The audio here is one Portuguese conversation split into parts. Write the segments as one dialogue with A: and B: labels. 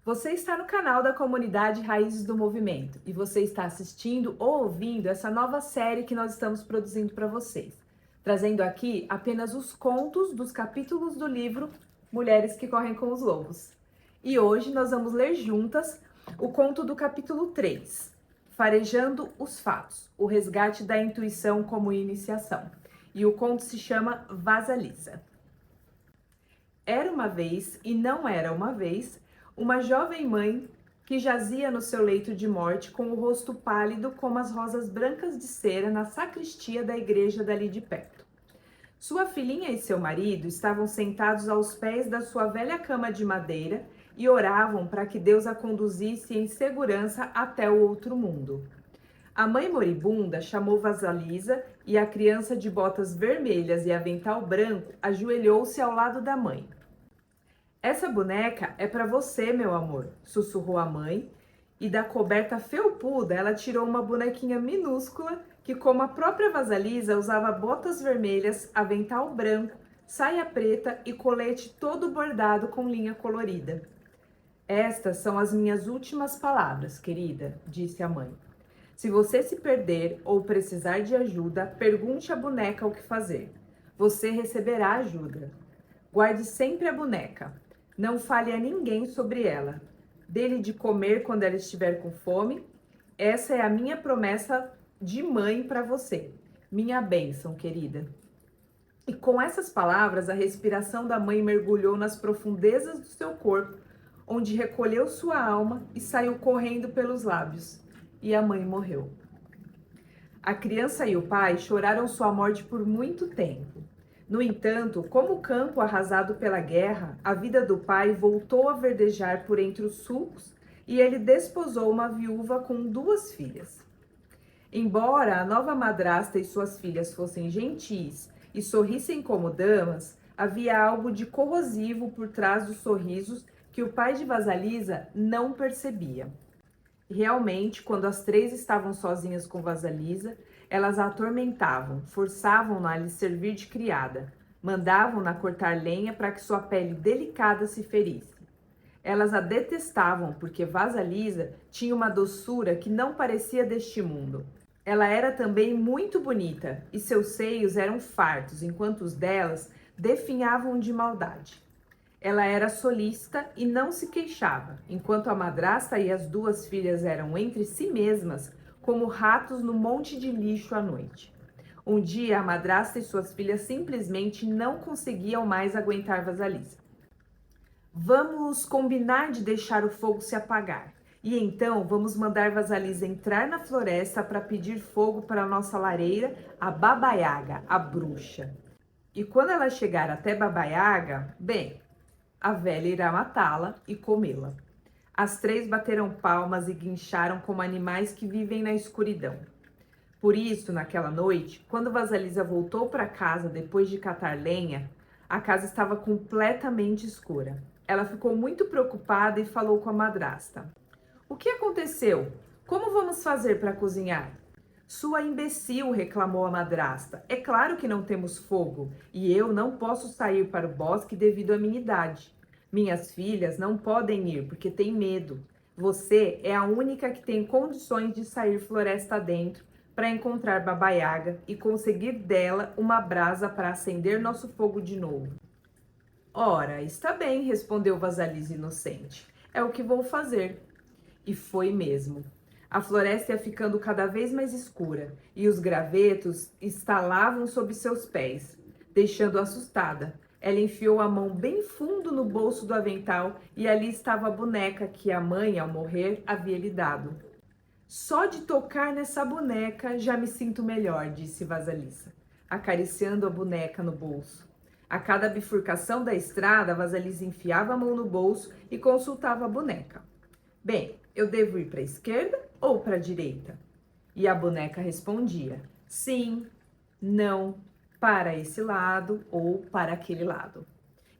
A: Você está no canal da comunidade Raízes do Movimento e você está assistindo ou ouvindo essa nova série que nós estamos produzindo para vocês, trazendo aqui apenas os contos dos capítulos do livro Mulheres que Correm com os Lobos. E hoje nós vamos ler juntas o conto do capítulo 3, Farejando os Fatos, o resgate da intuição como iniciação. E o conto se chama Vasalisa. Era uma vez, e não era uma vez, uma jovem mãe que jazia no seu leito de morte com o rosto pálido como as rosas brancas de cera na sacristia da igreja dali de perto. Sua filhinha e seu marido estavam sentados aos pés da sua velha cama de madeira e oravam para que Deus a conduzisse em segurança até o outro mundo. A mãe moribunda chamou Vasalisa e a criança de botas vermelhas e avental branco ajoelhou-se ao lado da mãe. Essa boneca é para você, meu amor, sussurrou a mãe, e da coberta felpuda ela tirou uma bonequinha minúscula que, como a própria Vasalisa, usava botas vermelhas, avental branco, saia preta e colete todo bordado com linha colorida. Estas são as minhas últimas palavras, querida, disse a mãe. Se você se perder ou precisar de ajuda, pergunte à boneca o que fazer. Você receberá ajuda. Guarde sempre a boneca. Não fale a ninguém sobre ela. Dê-lhe de comer quando ela estiver com fome. Essa é a minha promessa de mãe para você. Minha bênção, querida. E com essas palavras, a respiração da mãe mergulhou nas profundezas do seu corpo, onde recolheu sua alma e saiu correndo pelos lábios. E a mãe morreu. A criança e o pai choraram sua morte por muito tempo. No entanto, como o campo arrasado pela guerra, a vida do pai voltou a verdejar por entre os sulcos e ele desposou uma viúva com 2 filhas. Embora a nova madrasta e suas filhas fossem gentis e sorrissem como damas, havia algo de corrosivo por trás dos sorrisos que o pai de Vasalisa não percebia. Realmente, quando as 3 estavam sozinhas com Vasalisa, elas a atormentavam, forçavam-na a lhe servir de criada, mandavam-na cortar lenha para que sua pele delicada se ferisse. Elas a detestavam porque Vasalisa tinha uma doçura que não parecia deste mundo. Ela era também muito bonita e seus seios eram fartos, enquanto os delas definhavam de maldade. Ela era solícita e não se queixava, enquanto a madrasta e as 2 filhas eram entre si mesmas como ratos no monte de lixo à noite. Um dia, a madrasta e suas filhas simplesmente não conseguiam mais aguentar Vasalisa. Vamos combinar de deixar o fogo se apagar. E então vamos mandar Vasalisa entrar na floresta para pedir fogo para a nossa lareira, a Baba Yaga, a bruxa. E quando ela chegar até Baba Yaga, bem, a velha irá matá-la e comê-la. As 3 bateram palmas e guincharam como animais que vivem na escuridão. Por isso, naquela noite, quando Vasalisa voltou para casa depois de catar lenha, a casa estava completamente escura. Ela ficou muito preocupada e falou com a madrasta. O que aconteceu? Como vamos fazer para cozinhar? Sua imbecil, reclamou a madrasta. É claro que não temos fogo e eu não posso sair para o bosque devido à minha idade. Minhas filhas não podem ir porque têm medo. Você é a única que tem condições de sair floresta dentro para encontrar Baba Yaga e conseguir dela uma brasa para acender nosso fogo de novo. Ora, está bem, respondeu Vasalisa inocente. É o que vou fazer. E foi mesmo. A floresta ia ficando cada vez mais escura e os gravetos estalavam sob seus pés, deixando-a assustada. Ela enfiou a mão bem fundo no bolso do avental e ali estava a boneca que a mãe, ao morrer, havia lhe dado. Só de tocar nessa boneca já me sinto melhor, disse Vasalisa, acariciando a boneca no bolso. A cada bifurcação da estrada, Vasalisa enfiava a mão no bolso e consultava a boneca. Bem, eu devo ir para a esquerda ou para a direita? E a boneca respondia, sim, não, para esse lado ou para aquele lado.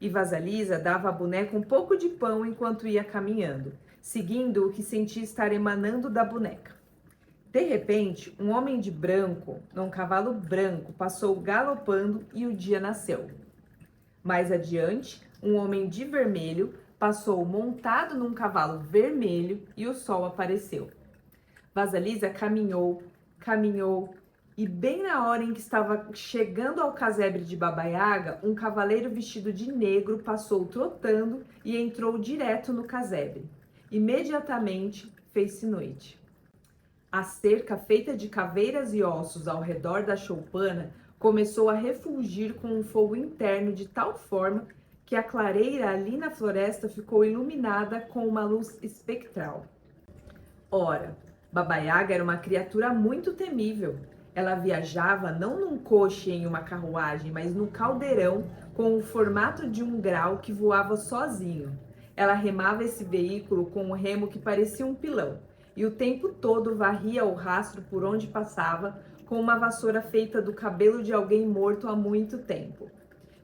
A: E Vasalisa dava à boneca um pouco de pão enquanto ia caminhando, seguindo o que sentia estar emanando da boneca. De repente, um homem de branco, num cavalo branco, passou galopando e o dia nasceu. Mais adiante, um homem de vermelho passou montado num cavalo vermelho e o sol apareceu. Vasalisa caminhou, caminhou, e bem na hora em que estava chegando ao casebre de Baba Yaga, um cavaleiro vestido de negro passou trotando e entrou direto no casebre. Imediatamente fez-se noite. A cerca feita de caveiras e ossos ao redor da choupana começou a refulgir com um fogo interno de tal forma que a clareira ali na floresta ficou iluminada com uma luz espectral. Ora, Baba Yaga era uma criatura muito temível. Ela viajava não num coche em uma carruagem, mas num caldeirão com o formato de um grau que voava sozinho. Ela remava esse veículo com um remo que parecia um pilão, e o tempo todo varria o rastro por onde passava com uma vassoura feita do cabelo de alguém morto há muito tempo.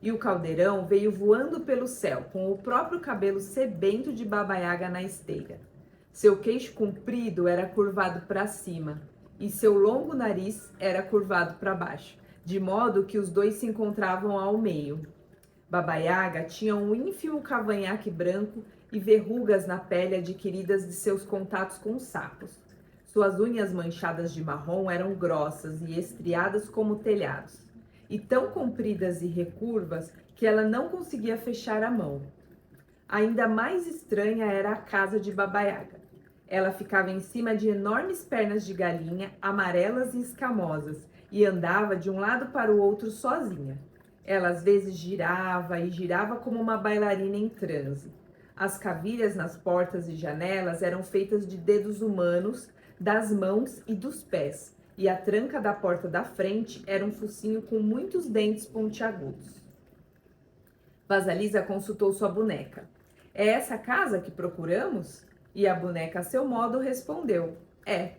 A: E o caldeirão veio voando pelo céu, com o próprio cabelo sebento de Baba Yaga na esteira. Seu queixo comprido era curvado para cima, e seu longo nariz era curvado para baixo, de modo que os dois se encontravam ao meio. Baba Yaga tinha um ínfimo cavanhaque branco e verrugas na pele adquiridas de seus contatos com sapos. Suas unhas manchadas de marrom eram grossas e estriadas como telhados, e tão compridas e recurvas que ela não conseguia fechar a mão. Ainda mais estranha era a casa de Baba Yaga. Ela ficava em cima de enormes pernas de galinha, amarelas e escamosas, e andava de um lado para o outro sozinha. Ela às vezes girava e girava como uma bailarina em transe. As cavilhas nas portas e janelas eram feitas de dedos humanos, das mãos e dos pés, e a tranca da porta da frente era um focinho com muitos dentes pontiagudos. Vasalisa consultou sua boneca. É essa casa que procuramos? E a boneca, a seu modo, respondeu: é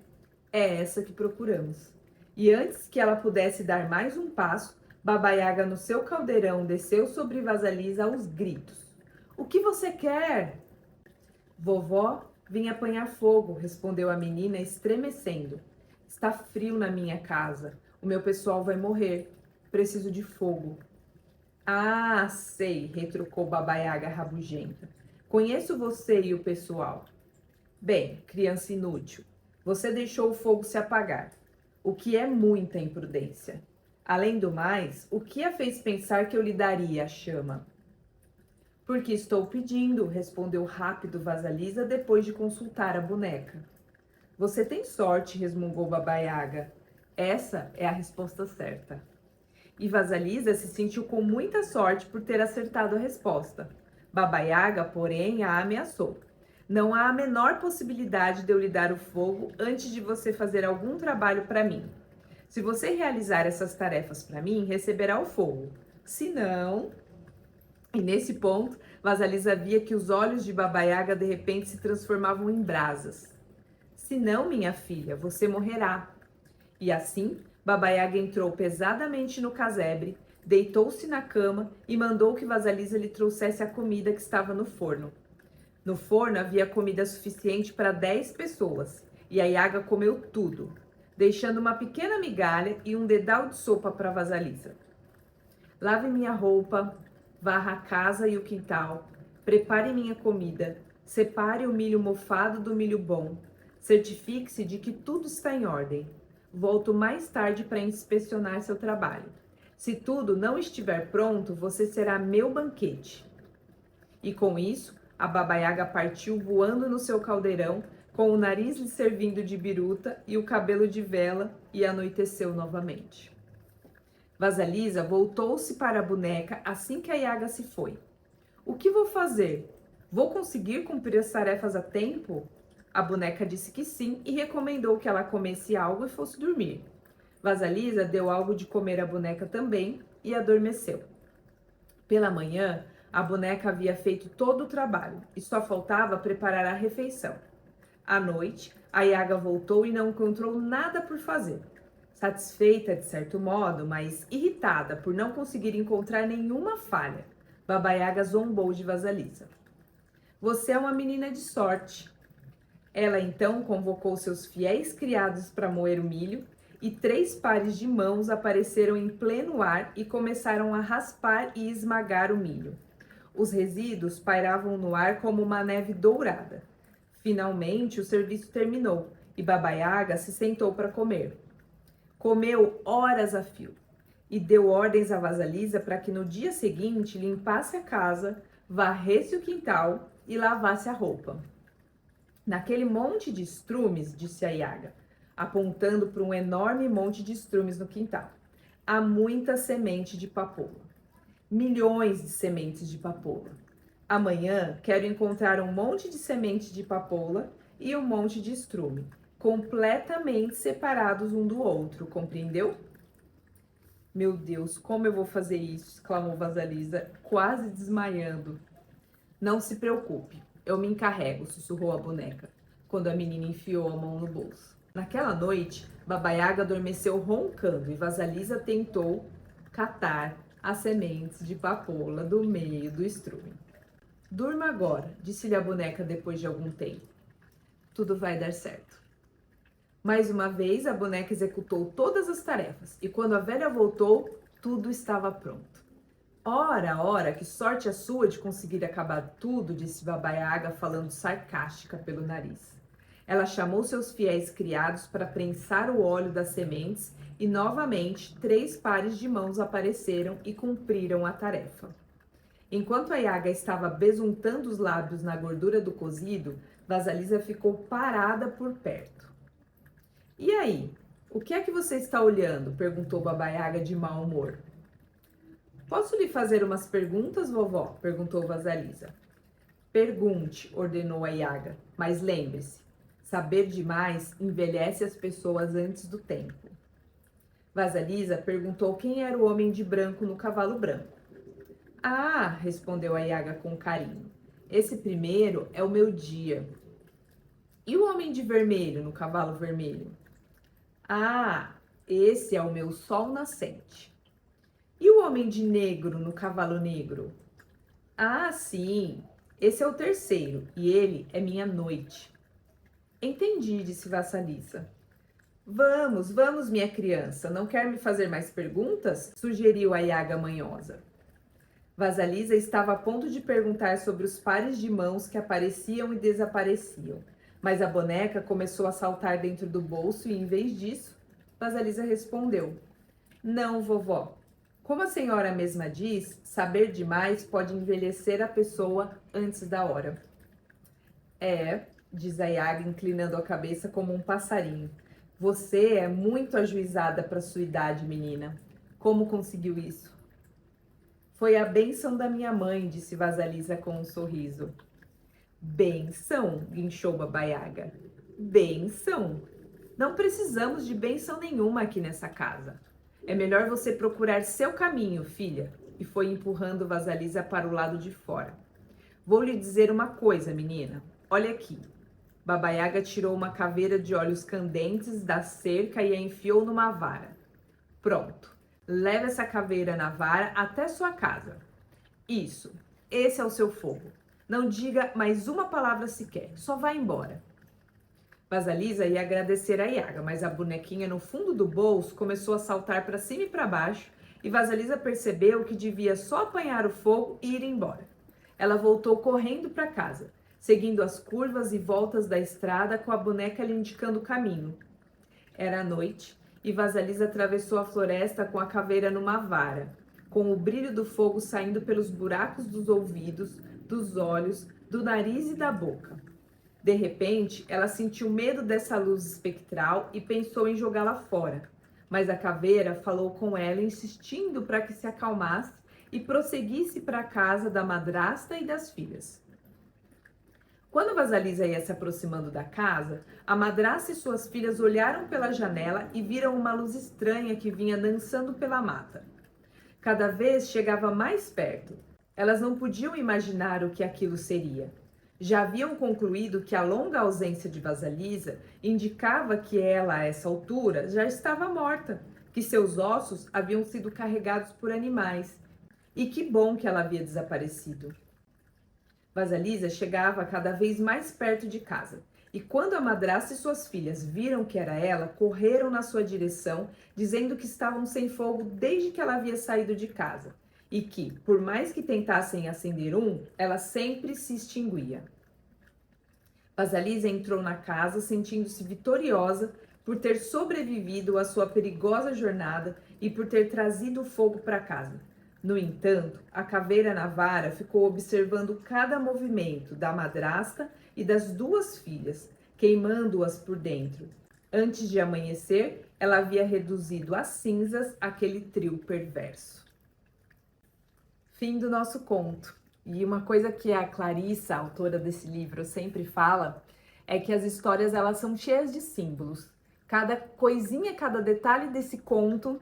A: essa que procuramos. E antes que ela pudesse dar mais um passo, Baba Yaga, no seu caldeirão, desceu sobre Vasalisa aos gritos. O que você quer? Vovó, vim apanhar fogo, respondeu a menina, estremecendo. Está frio na minha casa. O meu pessoal vai morrer. Preciso de fogo. Ah, sei, retrucou Baba Yaga rabugenta. Conheço você e o pessoal. Bem, criança inútil, você deixou o fogo se apagar, o que é muita imprudência. Além do mais, o que a fez pensar que eu lhe daria a chama? Porque estou pedindo, respondeu rápido Vasalisa depois de consultar a boneca. Você tem sorte, resmungou Baba Yaga. Essa é a resposta certa. E Vasalisa se sentiu com muita sorte por ter acertado a resposta. Baba Yaga, porém, a ameaçou. Não há a menor possibilidade de eu lhe dar o fogo antes de você fazer algum trabalho para mim. Se você realizar essas tarefas para mim, receberá o fogo. Se não... E nesse ponto, Vasalisa via que os olhos de Baba Yaga de repente se transformavam em brasas. Se não, minha filha, você morrerá. E assim, Baba Yaga entrou pesadamente no casebre, deitou-se na cama e mandou que Vasalisa lhe trouxesse a comida que estava no forno. No forno havia comida suficiente para 10 pessoas, e a Yaga comeu tudo, deixando uma pequena migalha e um dedal de sopa para Vasalisa. Lave minha roupa, varra a casa e o quintal, prepare minha comida, separe o milho mofado do milho bom, certifique-se de que tudo está em ordem. Volto mais tarde para inspecionar seu trabalho. Se tudo não estiver pronto, você será meu banquete. E com isso, a Baba Yaga partiu voando no seu caldeirão, com o nariz lhe servindo de biruta e o cabelo de vela, e anoiteceu novamente. Vasalisa voltou-se para a boneca assim que a Yaga se foi. O que vou fazer? Vou conseguir cumprir as tarefas a tempo? A boneca disse que sim e recomendou que ela comesse algo e fosse dormir. Vasalisa deu algo de comer à boneca também e adormeceu. Pela manhã, a boneca havia feito todo o trabalho e só faltava preparar a refeição. À noite, a Yaga voltou e não encontrou nada por fazer. Satisfeita de certo modo, mas irritada por não conseguir encontrar nenhuma falha, Baba Yaga zombou de Vasalisa. Você é uma menina de sorte. Ela então convocou seus fiéis criados para moer o milho e 3 pares de mãos apareceram em pleno ar e começaram a raspar e esmagar o milho. Os resíduos pairavam no ar como uma neve dourada. Finalmente, o serviço terminou e Baba Yaga se sentou para comer. Comeu horas a fio e deu ordens a Vasalisa para que no dia seguinte limpasse a casa, varresse o quintal e lavasse a roupa. Naquele monte de estrumes, disse a Yaga, apontando para um enorme monte de estrumes no quintal, há muita semente de papoula. Milhões de sementes de papoula. Amanhã quero encontrar um monte de semente de papoula e um monte de estrume, completamente separados um do outro, compreendeu? Meu Deus, como eu vou fazer isso? Exclamou Vasalisa, quase desmaiando. Não se preocupe, eu me encarrego, sussurrou a boneca, quando a menina enfiou a mão no bolso. Naquela noite, Baba Yaga adormeceu roncando e Vasalisa tentou catar as sementes de papoula do meio do estrume. Durma agora, disse-lhe a boneca depois de algum tempo. Tudo vai dar certo. Mais uma vez, a boneca executou todas as tarefas e quando a velha voltou, tudo estava pronto. Ora, que sorte a sua de conseguir acabar tudo, disse Baba Yaga, falando sarcástica pelo nariz. Ela chamou seus fiéis criados para prensar o óleo das sementes e novamente 3 pares de mãos apareceram e cumpriram a tarefa. Enquanto a Yaga estava besuntando os lábios na gordura do cozido, Vasalisa ficou parada por perto. E aí, o que é que você está olhando? Perguntou Baba Yaga de mau humor. Posso lhe fazer umas perguntas, vovó? Perguntou Vasalisa. Pergunte, ordenou a Yaga, mas lembre-se, saber demais envelhece as pessoas antes do tempo. Vasalisa perguntou quem era o homem de branco no cavalo branco. Ah, respondeu a Yaga com carinho, esse primeiro é o meu dia. E o homem de vermelho no cavalo vermelho? Ah, esse é o meu sol nascente. E o homem de negro no cavalo negro? Ah, sim, esse é o terceiro e ele é minha noite. Entendi, disse Vasalisa. Vamos, minha criança, não quer me fazer mais perguntas? Sugeriu a Yaga manhosa. Vasalisa estava a ponto de perguntar sobre os pares de mãos que apareciam e desapareciam, mas a boneca começou a saltar dentro do bolso e, em vez disso, Vasalisa respondeu: Não, vovó. Como a senhora mesma diz, saber demais pode envelhecer a pessoa antes da hora. É, diz a Yaga, inclinando a cabeça como um passarinho. Você é muito ajuizada para sua idade, menina. Como conseguiu isso? Foi a bênção da minha mãe, disse Vasalisa com um sorriso. Bênção, guinchou Baba Yaga. Bênção. Não precisamos de bênção nenhuma aqui nessa casa. É melhor você procurar seu caminho, filha. E foi empurrando Vasalisa para o lado de fora. Vou lhe dizer uma coisa, menina. Olha aqui. Baba Yaga tirou uma caveira de olhos candentes da cerca e a enfiou numa vara. Pronto. Leve essa caveira na vara até sua casa. Isso. Esse é o seu fogo. Não diga mais uma palavra sequer. Só vá embora. Vasalisa ia agradecer a Yaga, mas a bonequinha no fundo do bolso começou a saltar para cima e para baixo e Vasalisa percebeu que devia só apanhar o fogo e ir embora. Ela voltou correndo para casa, seguindo as curvas e voltas da estrada com a boneca lhe indicando o caminho. Era noite e Vasalisa atravessou a floresta com a caveira numa vara, com o brilho do fogo saindo pelos buracos dos ouvidos, dos olhos, do nariz e da boca. De repente, ela sentiu medo dessa luz espectral e pensou em jogá-la fora, mas a caveira falou com ela, insistindo para que se acalmasse e prosseguisse para a casa da madrasta e das filhas. Quando Vasalisa ia se aproximando da casa, a madrasta e suas filhas olharam pela janela e viram uma luz estranha que vinha dançando pela mata. Cada vez chegava mais perto. Elas não podiam imaginar o que aquilo seria. Já haviam concluído que a longa ausência de Vasalisa indicava que ela, a essa altura, já estava morta, que seus ossos haviam sido carregados por animais. E que bom que ela havia desaparecido. Vasalisa chegava cada vez mais perto de casa, e quando a madrasta e suas filhas viram que era ela, correram na sua direção, dizendo que estavam sem fogo desde que ela havia saído de casa, e que, por mais que tentassem acender um, ela sempre se extinguia. Vasilisa entrou na casa sentindo-se vitoriosa por ter sobrevivido à sua perigosa jornada e por ter trazido o fogo para casa. No entanto, a caveira na vara ficou observando cada movimento da madrasta e das duas filhas, queimando-as por dentro. Antes de amanhecer, ela havia reduzido a cinzas aquele trio perverso. Fim do nosso conto. E uma coisa que a Clarissa, a autora desse livro, sempre fala é que as histórias elas são cheias de símbolos. Cada coisinha, cada detalhe desse conto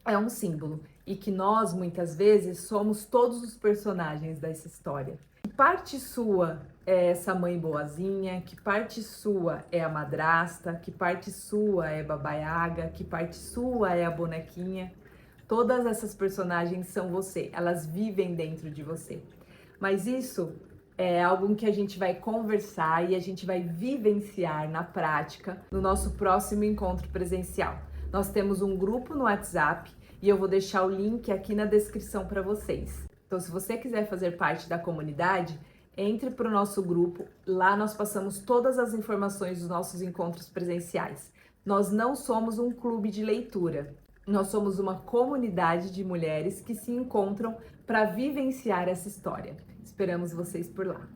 A: é um símbolo e que nós muitas vezes somos todos os personagens dessa história. Que parte sua é essa mãe boazinha, que parte sua é a madrasta, que parte sua é Baba Yaga, que parte sua é a bonequinha. Todas essas personagens são você, elas vivem dentro de você. Mas isso é algo que a gente vai conversar e a gente vai vivenciar na prática no nosso próximo encontro presencial. Nós temos um grupo no WhatsApp e eu vou deixar o link aqui na descrição para vocês. Então, se você quiser fazer parte da comunidade, entre para o nosso grupo. Lá nós passamos todas as informações dos nossos encontros presenciais. Nós não somos um clube de leitura. Nós somos uma comunidade de mulheres que se encontram para vivenciar essa história. Esperamos vocês por lá.